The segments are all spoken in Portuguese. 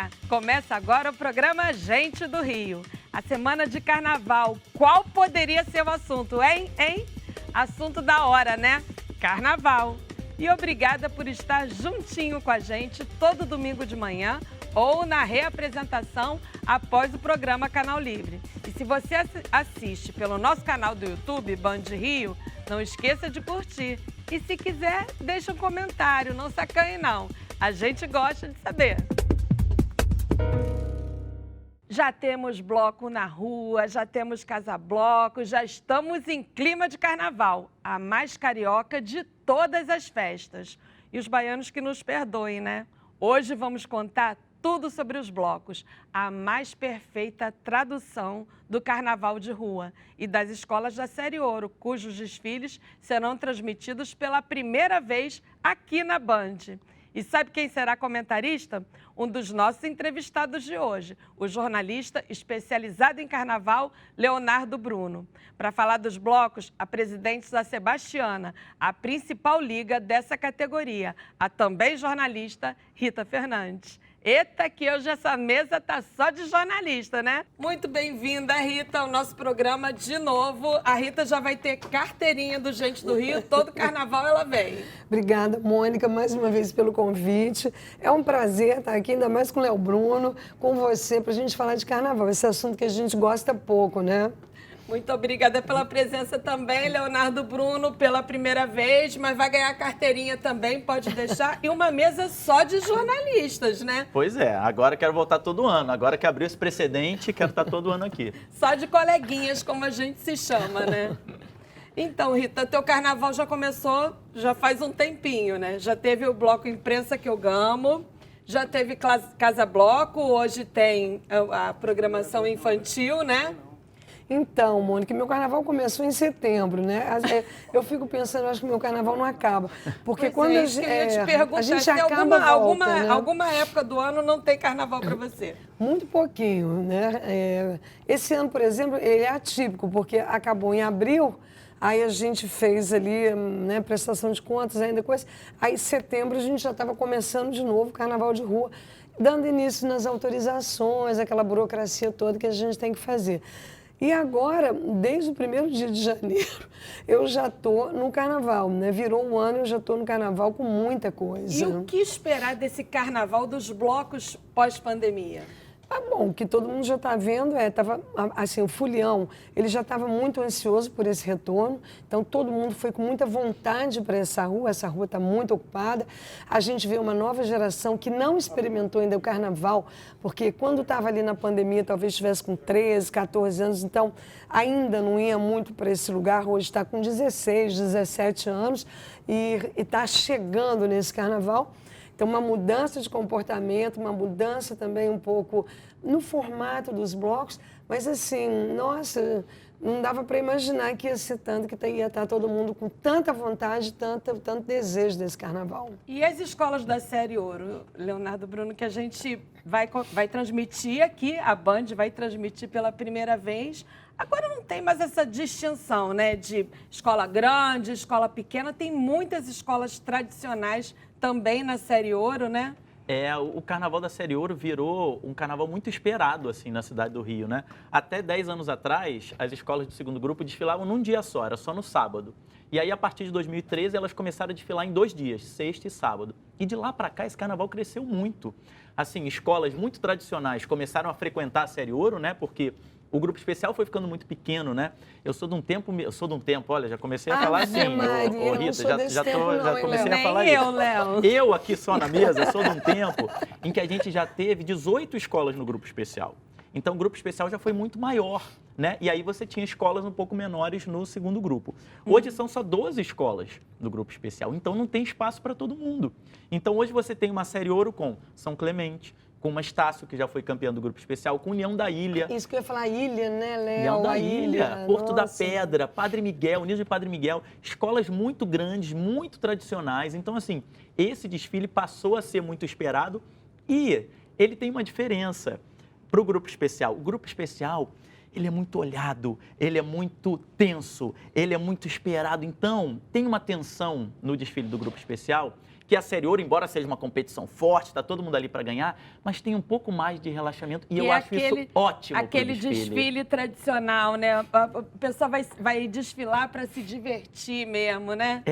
Olá! Começa agora o programa Gente do Rio. A semana de carnaval. Qual poderia ser o assunto, hein? Assunto da hora, né? Carnaval. E obrigada por estar juntinho com a gente todo domingo de manhã ou na reapresentação após o programa Canal Livre. E se você assiste pelo nosso canal do YouTube, Band Rio, não esqueça de curtir. E se quiser, deixa um comentário, não sacanhe não. A gente gosta de saber. Já temos bloco na rua, já temos casa-bloco, já estamos em clima de carnaval, a mais carioca de todas as festas. E os baianos que nos perdoem, né? Hoje vamos contar tudo sobre os blocos, a mais perfeita tradução do carnaval de rua e das escolas da Série Ouro, cujos desfiles serão transmitidos pela primeira vez aqui na Band. E sabe quem será comentarista? Um dos nossos entrevistados de hoje, o jornalista especializado em carnaval, Leonardo Bruno. Para falar dos blocos, a presidente da Sebastiana, a principal liga dessa categoria, a também jornalista Rita Fernandes. Eita, que hoje essa mesa tá só de jornalista, né? Muito bem-vinda, Rita, ao nosso programa de novo. A Rita já vai ter carteirinha do Gente do Rio, todo carnaval ela vem. Obrigada, Mônica, mais uma vez pelo convite. É um prazer estar aqui, ainda mais com o Léo Bruno, com você, para a gente falar de carnaval, esse assunto que a gente gosta pouco, né? Muito obrigada pela presença também, Leonardo Bruno, pela primeira vez, mas vai ganhar carteirinha também, pode deixar. E uma mesa só de jornalistas, né? Pois é, agora quero voltar todo ano. Agora que abriu esse precedente, quero estar todo ano aqui. Só de coleguinhas, como a gente se chama, né? Então, Rita, teu carnaval já começou, já faz um tempinho, né? Já teve o bloco imprensa que eu gamo, já teve Casa Bloco, hoje tem a programação infantil, né? Então, Mônica, meu carnaval começou em setembro, né? Eu fico pensando, acho que meu carnaval não acaba. Porque quando a gente acaba alguma época do ano não tem carnaval para você? Muito pouquinho, né? Esse ano, por exemplo, ele é atípico, porque acabou em abril, aí a gente fez ali, né, prestação de contas ainda coisa. Aí em setembro a gente já estava começando de novo o carnaval de rua, dando início nas autorizações, aquela burocracia toda que a gente tem que fazer. E agora, desde o primeiro dia de janeiro, eu já estou no carnaval, né? Virou um ano, eu já estou no carnaval com muita coisa. E o que esperar desse carnaval dos blocos pós-pandemia? Ah, bom, o que todo mundo já está vendo tava, assim, o Fulião, ele já estava muito ansioso por esse retorno, então todo mundo foi com muita vontade para essa rua está muito ocupada. A gente vê uma nova geração que não experimentou ainda o carnaval, porque quando estava ali na pandemia, talvez estivesse com 13, 14 anos, então ainda não ia muito para esse lugar, hoje está com 16, 17 anos e está chegando nesse carnaval. Então, uma mudança de comportamento, uma mudança também um pouco no formato dos blocos, mas assim, nossa, não dava para imaginar que ia ser tanto, que ia estar todo mundo com tanta vontade, tanto desejo desse carnaval. E as escolas da Série Ouro, Leonardo Bruno, que a gente vai transmitir aqui, a Band vai transmitir pela primeira vez. Agora não tem mais essa distinção, né, de escola grande, escola pequena, tem muitas escolas tradicionais também na Série Ouro, né? O carnaval da Série Ouro virou um carnaval muito esperado, assim, na cidade do Rio, né? Até 10 anos atrás, as escolas do segundo grupo desfilavam num dia só, era só no sábado. E aí, a partir de 2013, elas começaram a desfilar em 2 dias, sexta e sábado. E de lá para cá, esse carnaval cresceu muito. Assim, escolas muito tradicionais começaram a frequentar a Série Ouro, né? Porque o grupo especial foi ficando muito pequeno, né? Eu sou de um tempo, olha, já comecei a falar assim, Maria, Rita, já comecei a falar isso. Léo. Eu aqui só na mesa, sou de um tempo em que a gente já teve 18 escolas no grupo especial. Então, o grupo especial já foi muito maior, né? E aí você tinha escolas um pouco menores no segundo grupo. Hoje são só 12 escolas do grupo especial, então não tem espaço para todo mundo. Então, hoje você tem uma Série Ouro com São Clemente, com uma Estácio, que já foi campeã do grupo especial, com União da Ilha. Isso que eu ia falar, Ilha, né, Léo? União da Ilha, Porto da Pedra, Padre Miguel, União de Padre Miguel, escolas muito grandes, muito tradicionais. Então, assim, esse desfile passou a ser muito esperado e ele tem uma diferença para o grupo especial. O grupo especial, ele é muito olhado, ele é muito tenso, ele é muito esperado. Então, tem uma tensão no desfile do grupo especial que a Série Ouro, embora seja uma competição forte, está todo mundo ali para ganhar, mas tem um pouco mais de relaxamento e eu acho isso ótimo. Aquele desfile tradicional, né? A pessoa vai desfilar para se divertir mesmo, né?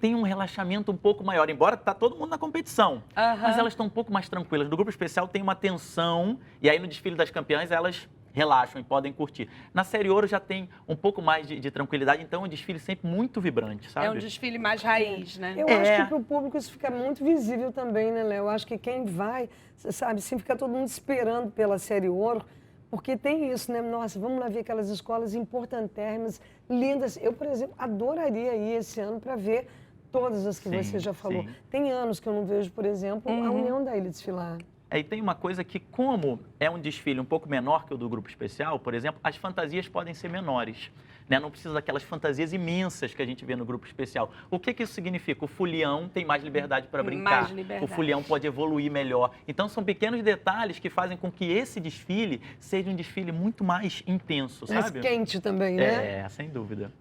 Tem um relaxamento um pouco maior, embora tá todo mundo na competição, mas elas estão um pouco mais tranquilas. No grupo especial tem uma tensão, e aí no desfile das campeãs elas relaxam e podem curtir. Na Série Ouro já tem um pouco mais de tranquilidade, então é um desfile sempre muito vibrante, sabe? É um desfile mais raiz, né? Eu acho que para o público isso fica muito visível também, né, Léo? Eu acho que quem vai, sabe, sim, fica todo mundo esperando pela Série Ouro, porque tem isso, né? Nossa, vamos lá ver aquelas escolas importantérrimas, lindas. Eu, por exemplo, adoraria ir esse ano para ver todas as que você já falou. Sim. Tem anos que eu não vejo, por exemplo, a União da Ilha desfilar. E tem uma coisa que, como é um desfile um pouco menor que o do grupo especial, por exemplo, as fantasias podem ser menores, né? Não precisa daquelas fantasias imensas que a gente vê no grupo especial. O que isso significa? O folião tem mais liberdade para brincar, Mais liberdade. o folião pode evoluir melhor. Então, são pequenos detalhes que fazem com que esse desfile seja um desfile muito mais intenso, Mais sabe? quente também, né? Sem dúvida.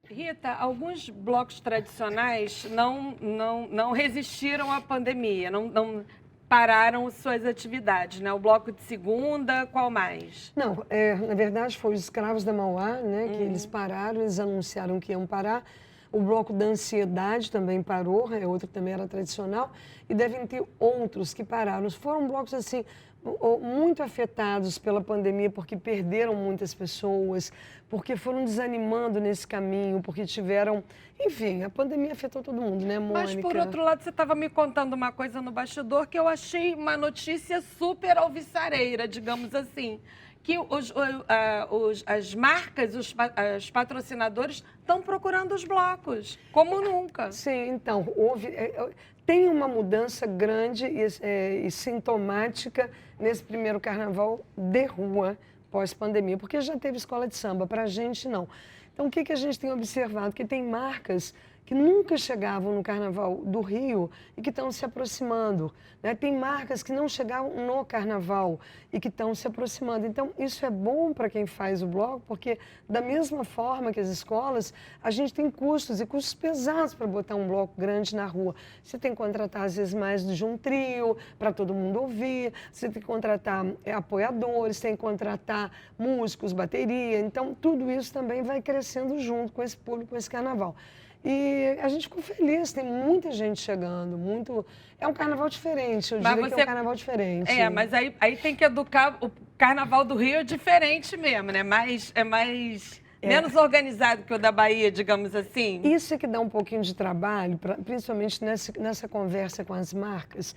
Rita, alguns blocos tradicionais não resistiram à pandemia, não pararam suas atividades, né? O bloco de segunda, qual mais? Não, na verdade foi os Escravos da Mauá, né, que eles pararam, eles anunciaram que iam parar. O bloco da Ansiedade também parou, outro que também era tradicional, e devem ter outros que pararam. Foram blocos assim muito afetados pela pandemia, porque perderam muitas pessoas, porque foram desanimando nesse caminho, porque tiveram... Enfim, a pandemia afetou todo mundo, né, Mônica? Mas, por outro lado, você estava me contando uma coisa no bastidor que eu achei uma notícia super alvissareira, digamos assim, que as marcas, os patrocinadores estão procurando os blocos, como nunca. Sim, então, tem uma mudança grande e sintomática nesse primeiro carnaval de rua pós-pandemia, porque já teve escola de samba, para a gente não. Então, o que a gente tem observado? Que tem marcas que nunca chegavam no Carnaval do Rio e que estão se aproximando, né? Tem marcas que não chegavam no Carnaval e que estão se aproximando. Então, isso é bom para quem faz o bloco, porque da mesma forma que as escolas, a gente tem custos, e custos pesados para botar um bloco grande na rua. Você tem que contratar, às vezes, mais de um trio para todo mundo ouvir, você tem que contratar apoiadores, tem que contratar músicos, bateria. Então, tudo isso também vai crescendo junto com esse público, com esse carnaval. E a gente ficou feliz, tem muita gente chegando, é um carnaval diferente, eu diria que é um carnaval diferente. Mas aí tem que educar, o Carnaval do Rio é diferente mesmo, né? Menos organizado que o da Bahia, digamos assim. Isso é que dá um pouquinho de trabalho, principalmente nessa conversa com as marcas,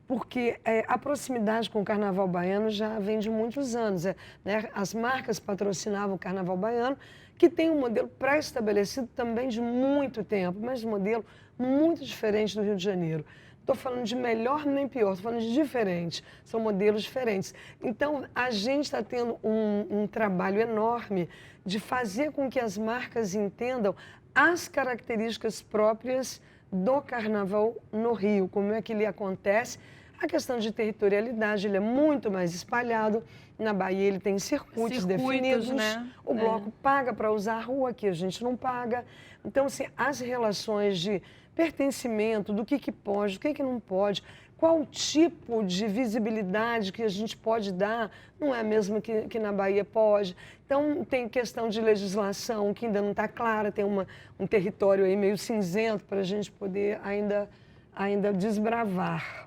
porque a proximidade com o Carnaval Baiano já vem de muitos anos. Né? As marcas patrocinavam o Carnaval Baiano, que tem um modelo pré-estabelecido também de muito tempo, mas um modelo muito diferente do Rio de Janeiro. Estou falando de melhor nem pior, estou falando de diferente, são modelos diferentes. Então, a gente está tendo um trabalho enorme de fazer com que as marcas entendam as características próprias do Carnaval no Rio, como é que ele acontece. A questão de territorialidade, ele é muito mais espalhado. Na Bahia ele tem circuitos definidos, né? O bloco paga para usar a rua, aqui a gente não paga. Então, assim, as relações de pertencimento, do que pode, do que não pode, qual tipo de visibilidade que a gente pode dar, não é a mesma que na Bahia pode. Então, tem questão de legislação que ainda não está clara, tem um território aí meio cinzento para a gente poder ainda desbravar.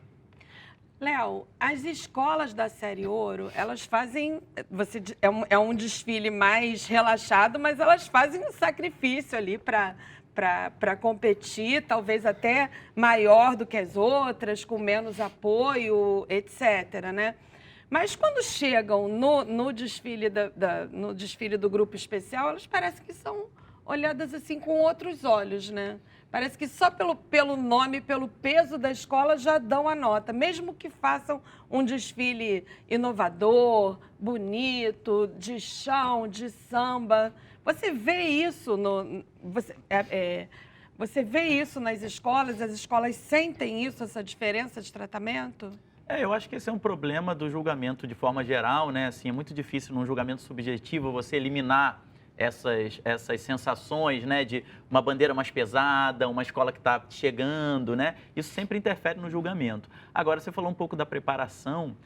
Léo, as escolas da Série Ouro, elas fazem... É um desfile mais relaxado, mas elas fazem um sacrifício ali para competir, talvez até maior do que as outras, com menos apoio, etc., né? Mas quando chegam no desfile no desfile do grupo especial, elas parecem que são olhadas assim com outros olhos, né? Parece que só pelo nome, pelo peso da escola já dão a nota, mesmo que façam um desfile inovador, bonito, de chão, de samba. Você vê isso você vê isso nas escolas? As escolas sentem isso, essa diferença de tratamento? Eu acho que esse é um problema do julgamento de forma geral, né? Assim, é muito difícil num julgamento subjetivo você eliminar essas sensações, né, de uma bandeira mais pesada, uma escola que está chegando, né? Isso sempre interfere no julgamento. Agora, você falou um pouco da preparação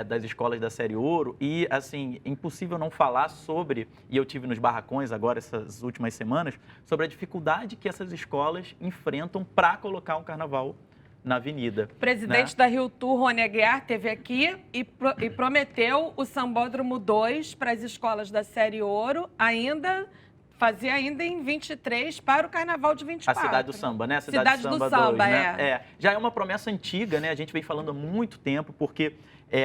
das escolas da Série Ouro e, assim, impossível não falar sobre, e eu tive nos barracões agora essas últimas semanas, sobre a dificuldade que essas escolas enfrentam para colocar um carnaval na avenida. O presidente da Rio Tour, Rony Aguiar, esteve aqui e prometeu o Sambódromo 2 para as escolas da Série Ouro, fazia ainda em 23 para o Carnaval de 24. A Cidade do Samba, né? A Cidade do Samba, 2, né? Já é uma promessa antiga, né? A gente vem falando há muito tempo, porque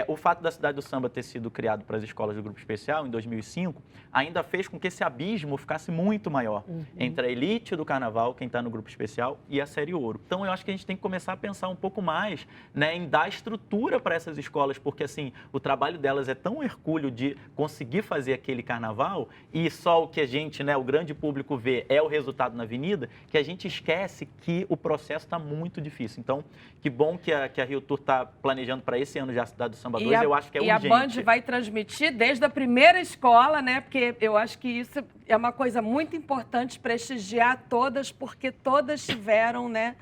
o fato da Cidade do Samba ter sido criado para as escolas do Grupo Especial, em 2005, ainda fez com que esse abismo ficasse muito maior entre a elite do Carnaval, quem está no Grupo Especial, e a Série Ouro. Então, eu acho que a gente tem que começar a pensar um pouco mais, né, em dar estrutura para essas escolas, porque, assim, o trabalho delas é tão hercúleo de conseguir fazer aquele Carnaval e só o que a gente, né, o grande público vê é o resultado na avenida, que a gente esquece que o processo está muito difícil. Então, que bom que a Rio Tour está planejando para esse ano já a Cidade do Samba 2, eu acho que é urgente. E a Band vai transmitir desde a primeira escola, né? Porque eu acho que isso é uma coisa muito importante, prestigiar todas, porque todas tiveram, né?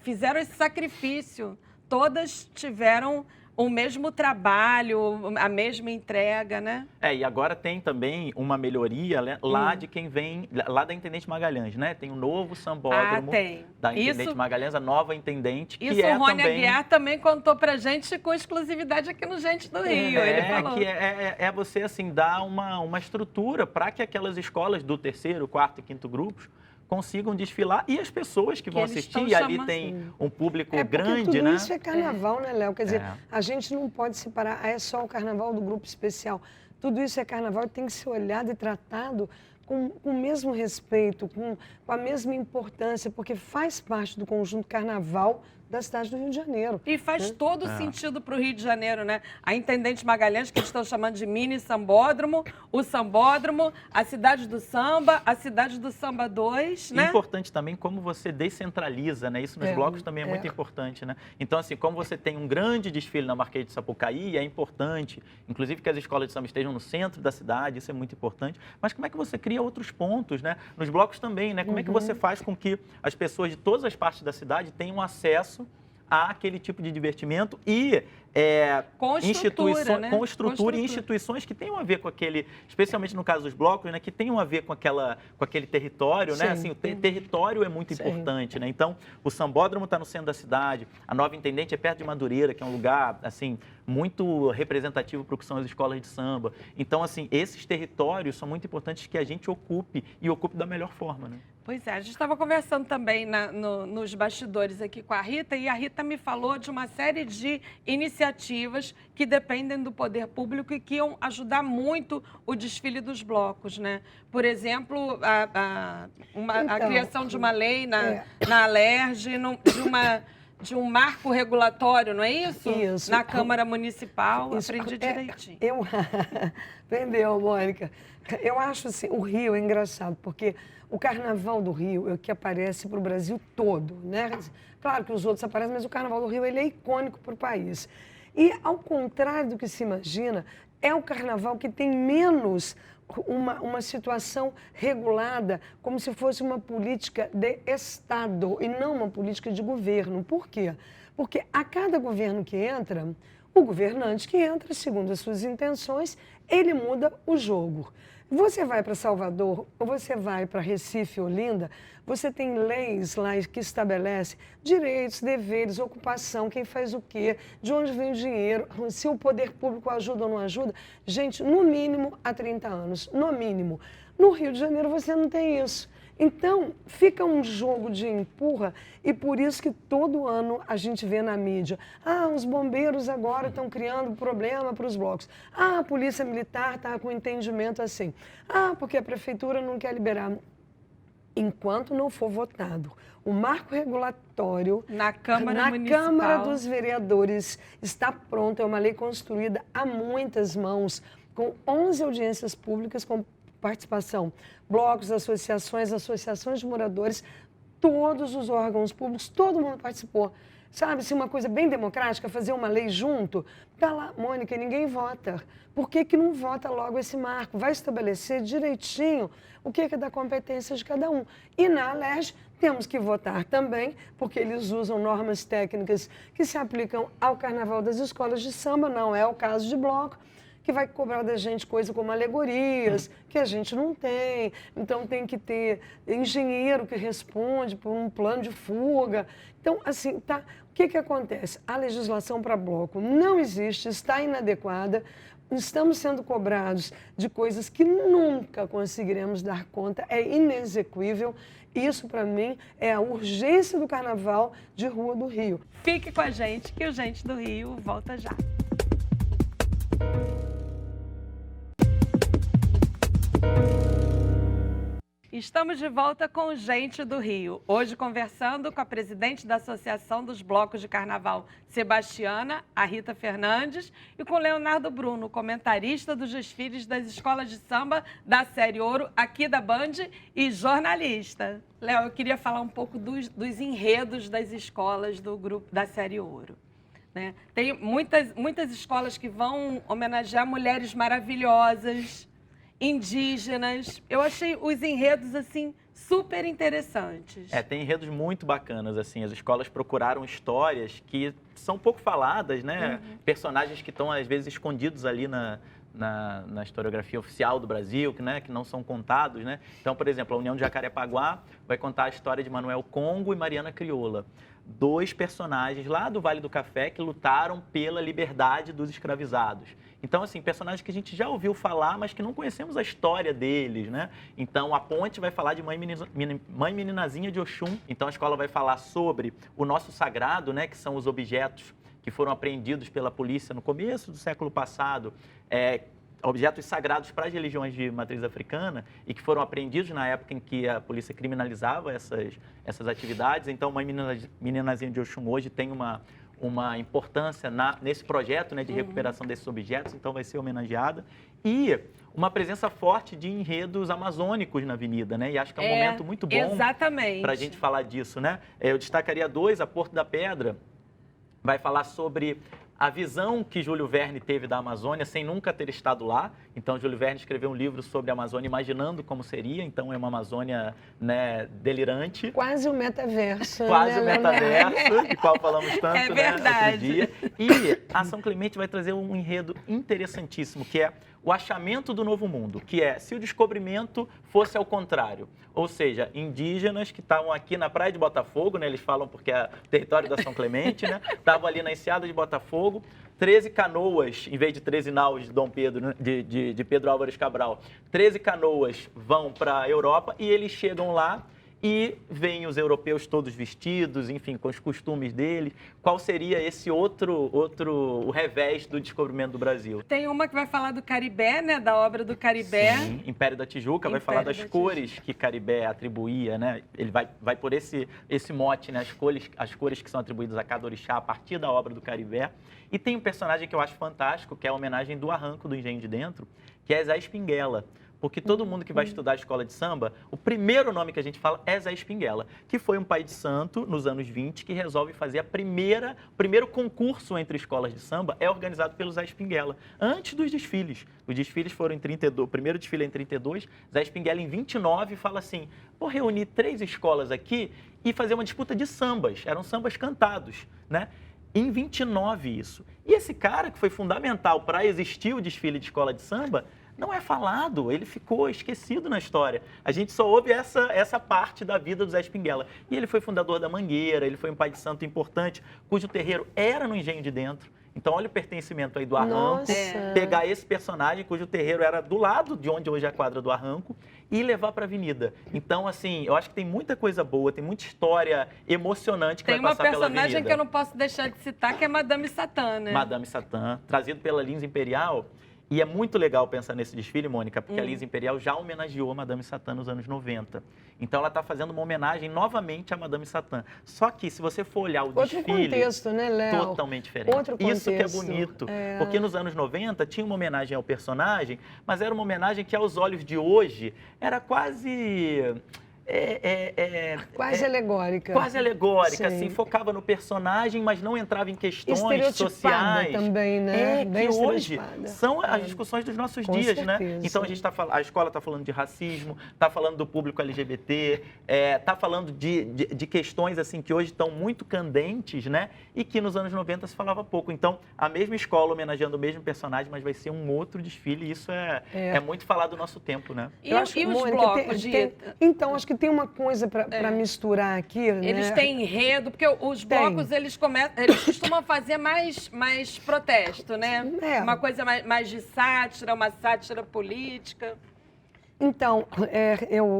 Fizeram esse sacrifício. Todas tiveram o mesmo trabalho, a mesma entrega, né? E agora tem também uma melhoria, né, lá de quem vem, lá da Intendente Magalhães, né? Tem um novo sambódromo da Intendente Magalhães, a nova Intendente, que o Rony Aguiar também contou pra gente com exclusividade aqui no Gente do Rio, ele falou. Que você, assim, dar uma estrutura para que aquelas escolas do 3º, 4º e 5º grupos consigam desfilar e as pessoas que vão assistir, e ali tem um público grande, tudo né? Isso é carnaval, né, Léo? Quer dizer, a gente não pode separar, é só o carnaval do Grupo Especial. Tudo isso é carnaval e tem que ser olhado e tratado com o mesmo respeito, com a mesma importância, porque faz parte do conjunto carnaval da cidade do Rio de Janeiro. E faz todo sentido para o Rio de Janeiro, né? A Intendente Magalhães, que eles estão chamando de mini sambódromo, o sambódromo, a Cidade do Samba, a Cidade do Samba 2, né? É importante também como você descentraliza, né? Isso nos blocos também é muito importante, né? Então, assim, como você tem um grande desfile na Marquês de Sapucaí, é importante, inclusive que as escolas de samba estejam no centro da cidade, isso é muito importante. Mas como é que você cria outros pontos, né? Nos blocos também, né? Como é que você faz com que as pessoas de todas as partes da cidade tenham acesso a aquele tipo de divertimento e com estrutura e instituições que tenham a ver com aquele, especialmente no caso dos blocos, né, que tenham a ver com aquele território, né? Assim, o território é muito importante, né? Então, o Sambódromo está no centro da cidade, a Nova Intendente é perto de Madureira, que é um lugar, assim, muito representativo para o que são as escolas de samba. Então, assim, esses territórios são muito importantes que a gente ocupe e ocupe da melhor forma, né? Pois é, a gente estava conversando também nos bastidores aqui com a Rita, e a Rita me falou de uma série de iniciativas que dependem do poder público e que iam ajudar muito o desfile dos blocos, né? Por exemplo, a criação de uma lei na Alerj, de um marco regulatório, não é isso? Isso. Na Câmara Municipal, aprendi direitinho. Entendeu, Mônica? Eu acho assim, o Rio é engraçado, porque o Carnaval do Rio é o que aparece para o Brasil todo, né? Claro que os outros aparecem, mas o Carnaval do Rio ele é icônico para o país. E, ao contrário do que se imagina, é o Carnaval que tem menos uma situação regulada, como se fosse uma política de Estado e não uma política de governo. Por quê? Porque a cada governo que entra, o governante que entra, segundo as suas intenções, ele muda o jogo. Você vai para Salvador, ou você vai para Recife, Olinda, você tem leis lá que estabelecem direitos, deveres, ocupação, quem faz o quê, de onde vem o dinheiro, se o poder público ajuda ou não ajuda. Gente, no mínimo há 30 anos, no mínimo. No Rio de Janeiro você não tem isso. Então, fica um jogo de empurra e por isso que todo ano a gente vê na mídia, os bombeiros agora estão criando problema para os blocos. A polícia militar está com entendimento assim. Porque a prefeitura não quer liberar. Enquanto não for votado o marco regulatório na Câmara Municipal, Câmara dos Vereadores está pronto, é uma lei construída a muitas mãos, com 11 audiências públicas, com participação, blocos, associações de moradores, todos os órgãos públicos, todo mundo participou. sabe, assim, uma coisa bem democrática, fazer uma lei junto. Tá lá, Mônica, ninguém vota. Por que que não vota logo esse marco? Vai estabelecer direitinho o que é da competência de cada um. E na ALERJ temos que votar também, porque eles usam normas técnicas que se aplicam ao carnaval das escolas de samba, não é o caso de bloco, que vai cobrar da gente coisa como alegorias, que a gente não tem. Então, tem que ter engenheiro que responde por um plano de fuga. Então, assim, tá. O que acontece? A legislação para bloco não existe, está inadequada. Estamos sendo cobrados de coisas que nunca conseguiremos dar conta, é inexequível. Isso, para mim, é a urgência do Carnaval de Rua do Rio. Fique com a gente, que o Gente do Rio volta já. Estamos de volta com Gente do Rio. Hoje conversando com a presidente da Associação dos Blocos de Carnaval, Sebastiana, a Rita Fernandes, e com Leonardo Bruno, comentarista dos desfiles das escolas de samba da Série Ouro, aqui da Band, e jornalista. Léo, eu queria falar um pouco dos enredos das escolas do grupo da Série Ouro. Né? Tem muitas escolas que vão homenagear mulheres maravilhosas, indígenas. Eu achei os enredos, assim, super interessantes. Tem enredos muito bacanas, assim. As escolas procuraram histórias que são pouco faladas, né? Personagens que estão, às vezes, escondidos ali na historiografia oficial do Brasil, que não são contados, né? Então, por exemplo, a União de Jacarepaguá vai contar a história de Manuel Congo e Mariana Crioula. 2 personagens lá do Vale do Café que lutaram pela liberdade dos escravizados. Então, assim, personagens que a gente já ouviu falar, mas que não conhecemos a história deles, né? Então, a Ponte vai falar de Mãe Meninazinha de Oxum. Então, a escola vai falar sobre o nosso sagrado, né? Que são os objetos que foram apreendidos pela polícia no começo do século passado, objetos sagrados para as religiões de matriz africana e que foram apreendidos na época em que a polícia criminalizava essas atividades. Então, Mãe Meninazinha de Oxum hoje tem uma importância nesse projeto, né, de recuperação desses objetos, então vai ser homenageada. E uma presença forte de enredos amazônicos na avenida, né? E acho que é um momento muito bom para a gente falar disso, né? Eu destacaria 2, a Porto da Pedra vai falar sobre a visão que Júlio Verne teve da Amazônia sem nunca ter estado lá. Então, Júlio Verne escreveu um livro sobre a Amazônia imaginando como seria. Então, é uma Amazônia, né, delirante. Quase o metaverso. Quase o metaverso, de qual falamos tanto, é verdade. Outro dia. E a São Clemente vai trazer um enredo interessantíssimo, que é o achamento do novo mundo, que é se o descobrimento fosse ao contrário. Ou seja, indígenas que estavam aqui na praia de Botafogo, né, eles falam porque é território da São Clemente, né, estavam ali na enseada de Botafogo, 13 canoas, em vez de 13 naus de Dom Pedro, né, de Pedro Álvares Cabral, 13 canoas vão para a Europa e eles chegam lá e veem os europeus todos vestidos, enfim, com os costumes deles. Qual seria esse o revés do descobrimento do Brasil? Tem uma que vai falar do Caribé, né? Da obra do Caribé. Sim, Império da Tijuca vai falar das cores que Caribé atribuía, né? Ele vai por esse mote, né? As cores que são atribuídas a cada orixá a partir da obra do Caribé. E tem um personagem que eu acho fantástico, que é a homenagem do Arranco do Engenho de Dentro, que é Zé Espinguela. Porque todo mundo que vai estudar a escola de samba, o primeiro nome que a gente fala é Zé Espinguela, que foi um pai de santo nos anos 20 que resolve fazer o primeiro concurso entre escolas de samba é organizado pelo Zé Espinguela, antes dos desfiles. Os desfiles foram em 32, o primeiro desfile é em 32, Zé Espinguela em 29 fala assim, vou reunir 3 escolas aqui e fazer uma disputa de sambas, eram sambas cantados, né? Em 29 isso. E esse cara que foi fundamental para existir o desfile de escola de samba, não é falado, ele ficou esquecido na história. A gente só ouve essa parte da vida do Zé Espinguela. E ele foi fundador da Mangueira, ele foi um pai de santo importante, cujo terreiro era no Engenho de Dentro. Então, olha o pertencimento aí do Arranco, pegar esse personagem, cujo terreiro era do lado de onde hoje é a quadra do Arranco, e levar para a avenida. Então, assim, eu acho que tem muita coisa boa, tem muita história emocionante que vai passar pela avenida. Tem uma personagem que eu não posso deixar de citar, que é Madame Satã, né? Madame Satã, trazido pela Lins Imperial. E é muito legal pensar nesse desfile, Mônica, porque a Lins Imperial já homenageou a Madame Satã nos anos 90. Então, ela está fazendo uma homenagem novamente a Madame Satã. Só que, se você for olhar o desfile... Outro contexto, né, Léo? Totalmente diferente. Outro contexto. Isso que é bonito. Porque nos anos 90 tinha uma homenagem ao personagem, mas era uma homenagem que, aos olhos de hoje, era quase... Quase alegórica. Quase alegórica, Sim. assim, focava no personagem, mas não entrava em questões Estereotipada sociais. também, né? Bem Que hoje estereotipada. são as discussões dos nossos Com dias, né? certeza. Então a escola está falando de racismo, está falando do público LGBT, está falando de questões assim que hoje estão muito candentes, né? E que nos anos 90 se falava pouco. Então, a mesma escola homenageando o mesmo personagem, mas vai ser um outro desfile. E isso é muito falado do nosso tempo, né? E, Eu acho, e os Mônica, blocos, então, acho que tem uma coisa para misturar aqui, Eles né? têm enredo, porque os blocos, eles costumam fazer mais protesto, né? Uma coisa mais de sátira, uma sátira política. Então,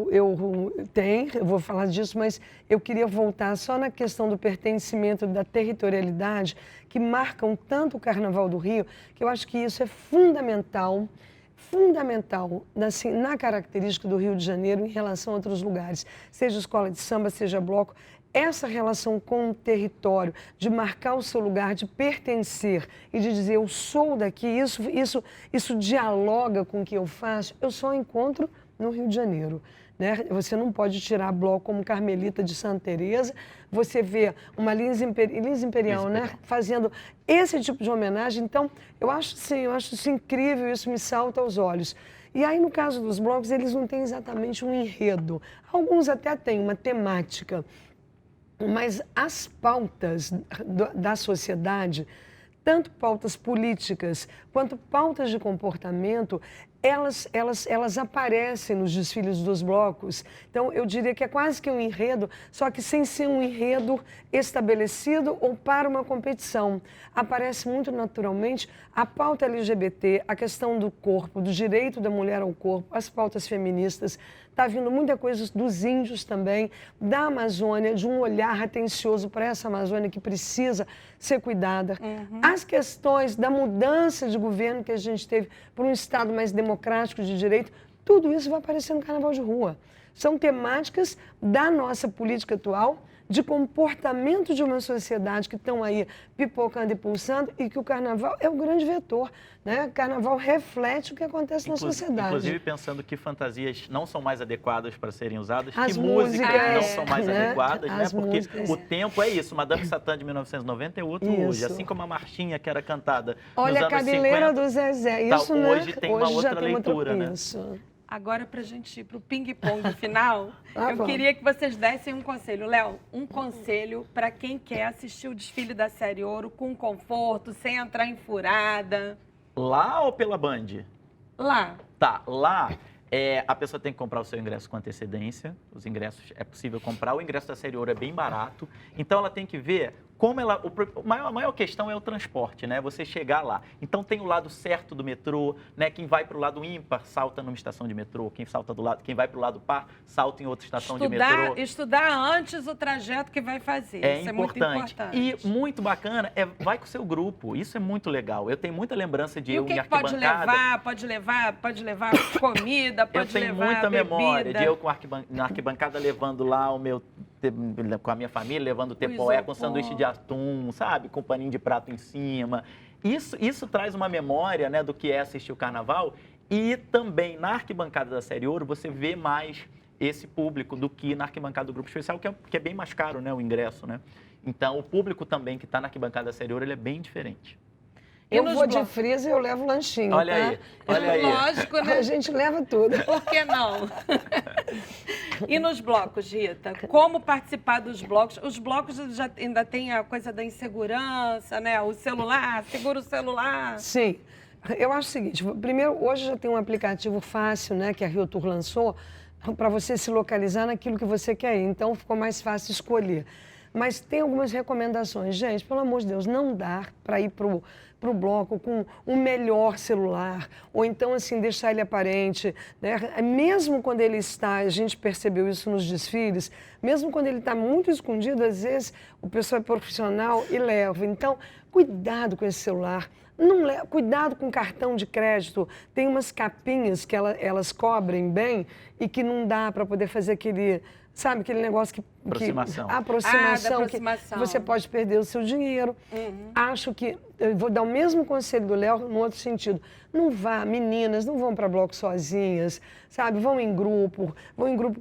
eu vou falar disso, mas eu queria voltar só na questão do pertencimento, da territorialidade, que marcam tanto o Carnaval do Rio, que eu acho que isso é fundamental assim, na característica do Rio de Janeiro em relação a outros lugares, seja escola de samba, seja bloco. Essa relação com o território, de marcar o seu lugar, de pertencer e de dizer eu sou daqui, isso dialoga com o que eu faço, eu só encontro no Rio de Janeiro. Né? Você não pode tirar bloco como Carmelita de Santa Teresa, você vê uma Lins Imperial, né? Fazendo esse tipo de homenagem. Então, eu acho isso incrível, isso me salta aos olhos. E aí, no caso dos blocos, eles não têm exatamente um enredo. Alguns até têm uma temática. Mas as pautas da sociedade, tanto pautas políticas quanto pautas de comportamento, elas aparecem nos desfiles dos blocos. Então, eu diria que é quase que um enredo, só que sem ser um enredo estabelecido ou para uma competição. Aparece muito naturalmente a pauta LGBT, a questão do corpo, do direito da mulher ao corpo, as pautas feministas. Está vindo muita coisa dos índios também, da Amazônia, de um olhar atencioso para essa Amazônia que precisa ser cuidada. As questões da mudança de governo que a gente teve para um Estado mais democrático de direito, tudo isso vai aparecer no Carnaval de Rua. São temáticas da nossa política atual, de comportamento de uma sociedade que estão aí pipocando e pulsando e que o Carnaval é o grande vetor, né? O Carnaval reflete o que acontece na sociedade. Inclusive pensando que fantasias não são mais adequadas para serem usadas, as que músicas não são mais né? adequadas, né? Porque músicas. o tempo é isso, Madame Satã de 1990 é outro hoje, assim como a marchinha que era cantada nos Olha, anos a cabeleira 50, do Zezé, isso hoje tem uma outra já tem leitura, né? Isso. Agora, para a gente ir para o ping-pong final, eu bom. queria que vocês dessem um conselho. Léo, um conselho para quem quer assistir o desfile da Série Ouro com conforto, sem entrar em furada. Lá ou pela Band? Lá. Tá, lá a pessoa tem que comprar o seu ingresso com antecedência. Os ingressos é possível comprar. O ingresso da Série Ouro é bem barato. Então ela tem que ver como ela... A maior questão é o transporte, né? Você chegar lá. Então tem o lado certo do metrô, né? Quem vai para o lado ímpar salta numa estação de metrô. Quem vai para o lado par salta em outra estação de metrô. Estudar antes o trajeto que vai fazer. Isso é muito importante. E muito bacana vai com o seu grupo. Isso é muito legal. Eu tenho muita lembrança de eu em arquibancada. Pode levar comida, pode levar Eu tenho muita bebida. memória de eu na arquibancada levando lá com a minha família, levando o tepoé com sanduíche de atum, sabe? Com paninho de prato em cima. Isso traz uma memória, né, do que é assistir o Carnaval. E também na arquibancada da Série Ouro você vê mais esse público do que na arquibancada do Grupo Especial, que é bem mais caro, né, o ingresso, né? Então o público também que está na arquibancada da Série Ouro, ele é bem diferente. Eu vou de freezer e eu levo lanchinho, olha tá? Aí, olha aí. Lógico, né? A gente leva tudo. Por que não? E nos blocos, Rita? Como participar dos blocos? Os blocos já ainda tem a coisa da insegurança, né? O celular, segura o celular. Sim. Eu acho o seguinte, primeiro, hoje já tem um aplicativo fácil, né, que a Rio Tour lançou, para você se localizar naquilo que você quer ir. Então, ficou mais fácil escolher. Mas tem algumas recomendações. Gente, pelo amor de Deus, não dá para ir para o bloco com o melhor celular, ou então, assim, deixar ele aparente, né? Mesmo quando ele está, a gente percebeu isso nos desfiles, mesmo quando ele está muito escondido, às vezes o pessoal é profissional e leva. Então, cuidado com esse celular. Cuidado com cartão de crédito. Tem umas capinhas que elas cobrem bem e que não dá para poder fazer aquele... Sabe, aquele negócio que... Aproximação. Aproximação, da aproximação. que você pode perder o seu dinheiro. Acho que... Eu vou dar o mesmo conselho do Léo no outro sentido. Não vá, meninas, não vão para bloco sozinhas, sabe? Vão em grupo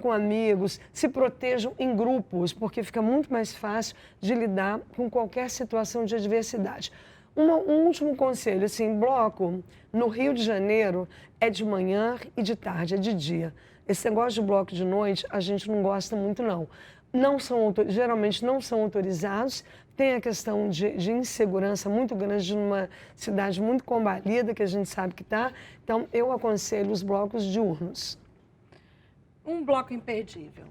com amigos, se protejam em grupos, porque fica muito mais fácil de lidar com qualquer situação de adversidade. Um último conselho, assim, bloco no Rio de Janeiro é de manhã e de tarde, é de dia. Esse negócio de bloco de noite, a gente não gosta muito, não. Geralmente não são autorizados, tem a questão de insegurança muito grande numa cidade muito combalida, que a gente sabe que está. Então, eu aconselho os blocos diurnos. Um bloco imperdível.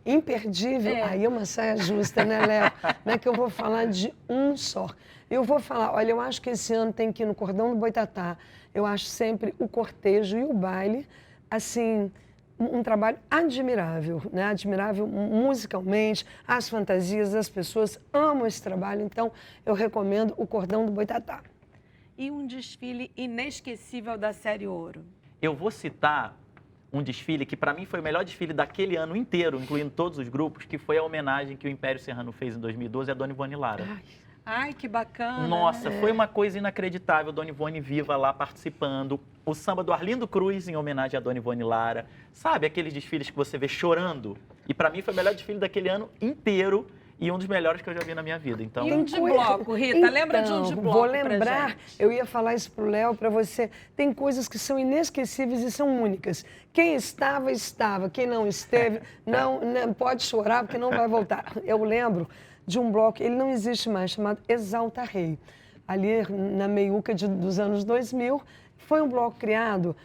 Imperdível? Aí é uma saia justa, né, Léo? Não é que eu vou falar de um só. Eu vou falar, olha, eu acho que esse ano tem que ir no Cordão do Boitatá. Eu acho sempre o cortejo e o baile, assim... um trabalho admirável, né? Admirável musicalmente, as fantasias das pessoas amam esse trabalho, então eu recomendo o Cordão do Boitatá. E um desfile inesquecível da série Ouro? Eu vou citar um desfile que para mim foi o melhor desfile daquele ano inteiro, incluindo todos os grupos, que foi a homenagem que o Império Serrano fez em 2012 à Dona Ivone Lara. Ai, que bacana. Nossa, foi uma coisa inacreditável, Dona Ivone viva lá participando. O samba do Arlindo Cruz em homenagem à Dona Ivone Lara. Sabe aqueles desfiles que você vê chorando? E para mim foi o melhor desfile daquele ano inteiro e um dos melhores que eu já vi na minha vida. Então, E um de bloco, Rita? Lembra de um de bloco? Vou lembrar, eu ia falar isso pro Léo, para você. Tem coisas que são inesquecíveis e são únicas. Quem estava, estava. Quem não esteve, não pode chorar porque não vai voltar. Eu lembro de um bloco, ele não existe mais, chamado Exalta Rei. Ali na meiuca dos anos 2000, foi um bloco criado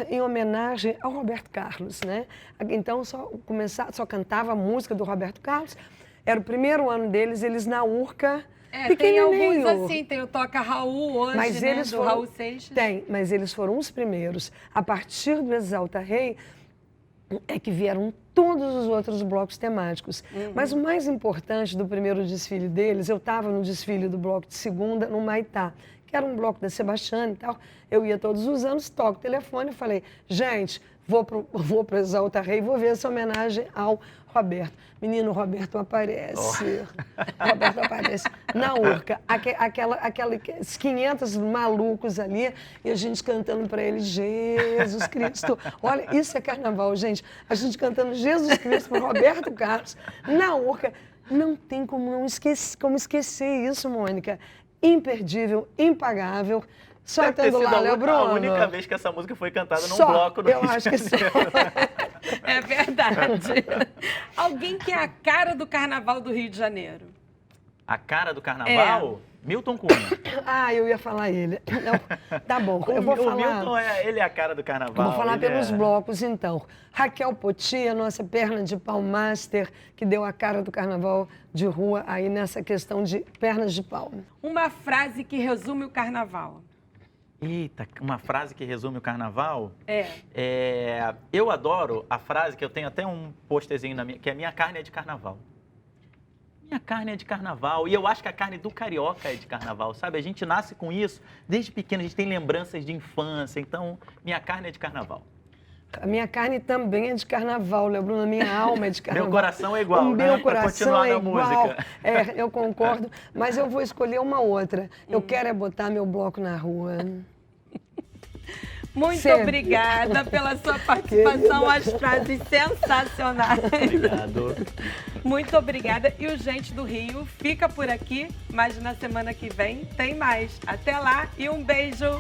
em homenagem ao Roberto Carlos, né? Então, só cantava a música do Roberto Carlos. Era o primeiro ano deles, eles na Urca, tem alguns assim, tem o Toca Raul hoje, mas né, eles do foram, Raul Seixas. Tem, mas eles foram os primeiros. A partir do Exalta Rei, é que vieram todos os outros blocos temáticos. Mas o mais importante do primeiro desfile deles, eu estava no desfile do bloco de segunda, no Maitá, que era um bloco da Sebastiana e tal. Eu ia todos os anos, toco o telefone e falei, gente, vou pro Exalta Rei, vou ver essa homenagem ao Roberto. Menino, o Roberto aparece. Roberto aparece na Urca. Aqueles 500 malucos ali e a gente cantando para ele, Jesus Cristo. Olha, isso é carnaval, gente. A gente cantando Jesus Cristo para Roberto Carlos na Urca. Não tem como esquecer isso, Mônica. Imperdível, impagável. Só estando lá, Léo Bruno. A única vez que essa música foi cantada num bloco no eu acho que só. É verdade. Alguém que é a cara do Carnaval do Rio de Janeiro. A cara do Carnaval? Milton Cunha. Eu ia falar ele. Não, tá bom, eu vou falar. O Milton, ele é a cara do Carnaval. Vou falar pelos blocos, então. Raquel Poti, a nossa perna de pau master, que deu a cara do Carnaval de rua aí nessa questão de pernas de pau. Uma frase que resume o Carnaval. Eita, uma frase que resume o Carnaval? Eu adoro a frase, que eu tenho até um posterzinho na minha, que é minha carne é de Carnaval. Minha carne é de Carnaval. E eu acho que a carne do carioca é de Carnaval, sabe? A gente nasce com isso. Desde pequeno a gente tem lembranças de infância. Então, minha carne é de Carnaval. A minha carne também é de Carnaval, Léo Bruno. A minha alma é de Carnaval. Meu coração é igual, né? Meu coração é igual. Música. Eu concordo. Mas eu vou escolher uma outra. Eu quero botar meu bloco na rua. Muito obrigada pela sua participação, as frases sensacionais. Obrigado. Muito obrigada. E o Gente do Rio fica por aqui, mas na semana que vem tem mais. Até lá e um beijo.